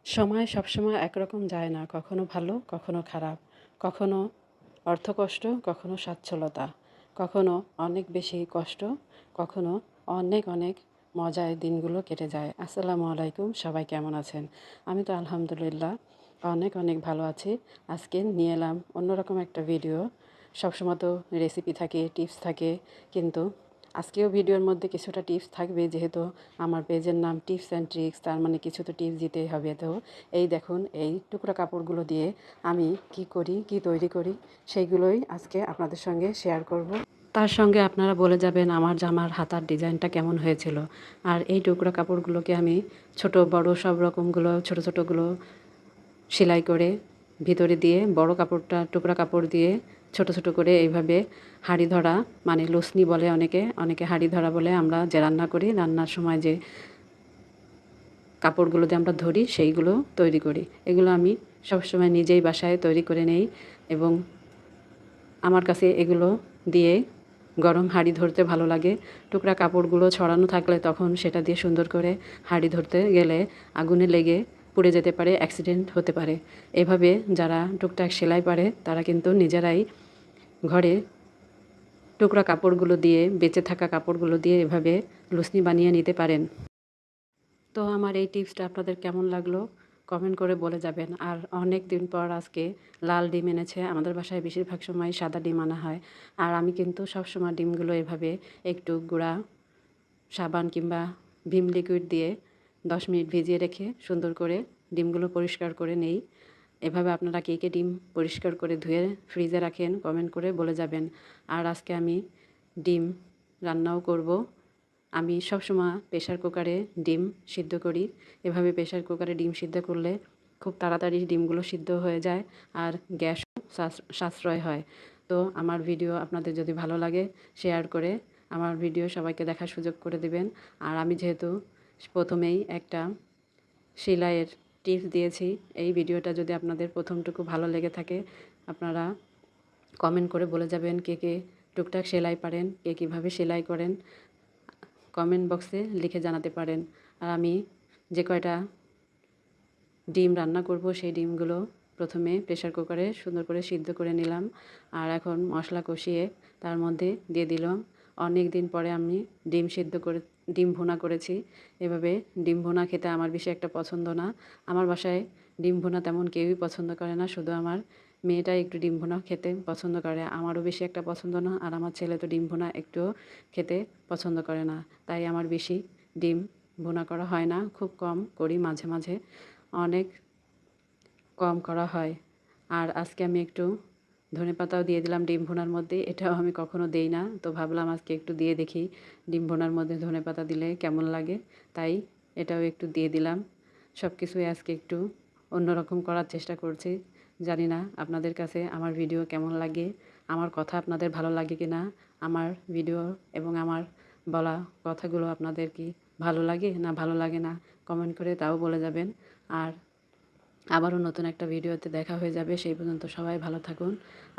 সময় সবসময় একরকম যায় না, কখনো ভালো কখনো খারাপ, কখনো অর্থকষ্ট কখনো সচ্ছলতা, কখনো অনেক বেশি কষ্ট, কখনো অনেক অনেক মজায় দিনগুলো কেটে যায়। আসসালামু আলাইকুম, সবাই কেমন আছেন? আমি তো আলহামদুলিল্লাহ অনেক অনেক ভালো আছি। আজকে নিয়ে এলাম অন্যরকম একটা ভিডিও। সবসময় তো রেসিপি থাকে, টিপস থাকে, কিন্তু আজকেও ভিডিওর মধ্যে কিছুটা টিপস থাকবে, যেহেতু আমার পেজের নাম টিপস অ্যান্ড ট্রিক্স, তার মানে কিছু তো টিপস দিতেই হবে। তো এই দেখুন, এই টুকরা কাপড়গুলো দিয়ে আমি কি করি, কি তৈরি করি, সেইগুলোই আজকে আপনাদের সঙ্গে শেয়ার করব। তার সঙ্গে আপনারা বলে যাবেন আমার জামার হাতার ডিজাইনটা কেমন হয়েছিল। আর এই টুকরা কাপড়গুলোকে আমি ছোট বড় সব রকমগুলো ছোট ছোটগুলো সেলাই করে ভিতরে দিয়ে বড় কাপড়টা টুকরা কাপড় দিয়ে ছোট ছোট করে এইভাবে হাঁড়ি ধরা, মানে লুসনি বলে অনেকে, অনেকে হাঁড়ি ধরা বলে। আমরা যে রান্না করি, রান্নার সময় যে কাপড়গুলো দিয়ে আমরা ধরি সেইগুলো তৈরি করি। এগুলো আমি সবসময় নিজেই বাসায় তৈরি করে নেই, এবং আমার কাছে এগুলো দিয়ে গরম হাঁড়ি ধরতে ভালো লাগে। টুকরা কাপড়গুলো ছড়ানো থাকলে তখন সেটা দিয়ে সুন্দর করে হাঁড়ি ধরতে গেলে আগুনে লেগে পুড়ে যেতে পারে, অ্যাক্সিডেন্ট হতে পারে। এভাবে যারা টুকটাক সেলাই পারে তারা কিন্তু নিজেরাই ঘরে টুকরা কাপড়গুলো দিয়ে, বেঁচে থাকা কাপড়গুলো দিয়ে এভাবে লুসনি বানিয়ে নিতে পারেন। তো আমার এই টিপসটা আপনাদের কেমন লাগলো কমেন্ট করে বলে যাবেন। আর অনেক দিন পর আজকে লাল ডিম এনেছে। আমাদের বাসায় বেশিরভাগ সময় সাদা ডিম আনা হয়। আর আমি কিন্তু সবসময় ডিমগুলো এভাবে একটু গুঁড়া সাবান কিংবা ভিম লিকুইড দিয়ে 10 মিনিট ভিজিয়ে রেখে সুন্দর করে ডিমগুলো পরিষ্কার করে নেই। এভাবে আপনারা কে কে ডিম পরিষ্কার করে ধুয়ে ফ্রিজে রাখেন কমেন্ট করে বলে যাবেন। আর আজকে আমি ডিম রান্নাও করব। আমি সবসময় প্রেশার কুকারে ডিম সিদ্ধ করি। এভাবে প্রেশার কুকারে ডিম সিদ্ধ করলে খুব তাড়াতাড়ি ডিমগুলো সিদ্ধ হয়ে যায়, আর গ্যাসও সাশ্রয় হয়। তো আমার ভিডিও আপনাদের যদি ভালো লাগে শেয়ার করে আমার ভিডিও সবাইকে দেখার সুযোগ করে দেবেন। আর আমি যেহেতু প্রথমেই একটা সেলাইয়ের টিপস দিয়েছি, এই ভিডিওটা যদি আপনাদের প্রথমটুকু ভালো লেগে থাকে আপনারা কমেন্ট করে বলে যাবেন কে কে টুকটাক সেলাই পারেন, কে কীভাবে সেলাই করেন, কমেন্ট বক্সে লিখে জানাতে পারেন। আর আমি যে কয়টা ডিম রান্না করব সেই ডিমগুলো প্রথমে প্রেশার কুকারে সুন্দর করে সিদ্ধ করে নিলাম। আর এখন মশলা কষিয়ে তার মধ্যে দিয়ে দিলাম। অনেক দিন পরে আমি ডিম সিদ্ধ করে ডিম ভুনা করেছি। এভাবে ডিম ভুনা খেতে আমার বেশি একটা পছন্দ না। আমার বাসায় ডিম ভুনা তেমন কেউই পছন্দ করে না, শুধু আমার মেয়েটাই একটু ডিম ভুনা খেতে পছন্দ করে। আমারও বেশি একটা পছন্দ না, আর আমার ছেলে তো ডিম ভুনা একটুও খেতে পছন্দ করে না। তাই আমার বেশি ডিম ভুনা করা হয় না, খুব কম করি, মাঝে মাঝে অনেক কম করা হয়। আর আজকে আমি একটু ধনেপাতাও দিয়ে দিলাম ডিম ভুনার মধ্যে। এটাও আমি কখনো দেই না, তো ভাবলাম আজকে একটু দিয়ে দেখি ডিম ভুনার মধ্যে ধনেপাতা দিলে কেমন লাগে, তাই এটাও একটু দিয়ে দিলাম। সব কিছুই আজকে একটু অন্যরকম করার চেষ্টা করছি। জানি না আপনাদের কাছে আমার ভিডিও কেমন লাগে, আমার কথা আপনাদের ভালো লাগে কি না, আমার ভিডিও এবং আমার বলা কথাগুলো আপনাদের কি ভালো লাগে না ভালো লাগে না কমেন্ট করে তাও বলে যাবেন। আর আবারও নতুন একটা ভিডিওতে দেখা হয়ে যাবে। সেই পর্যন্ত সবাই ভালো থাকুন।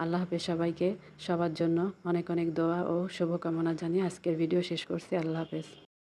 আল্লাহ হাফেজ সবাইকে। সবার জন্য অনেক অনেক দোয়া ও শুভকামনা জানিয়ে আজকের ভিডিও শেষ করছি। আল্লাহ হাফেজ।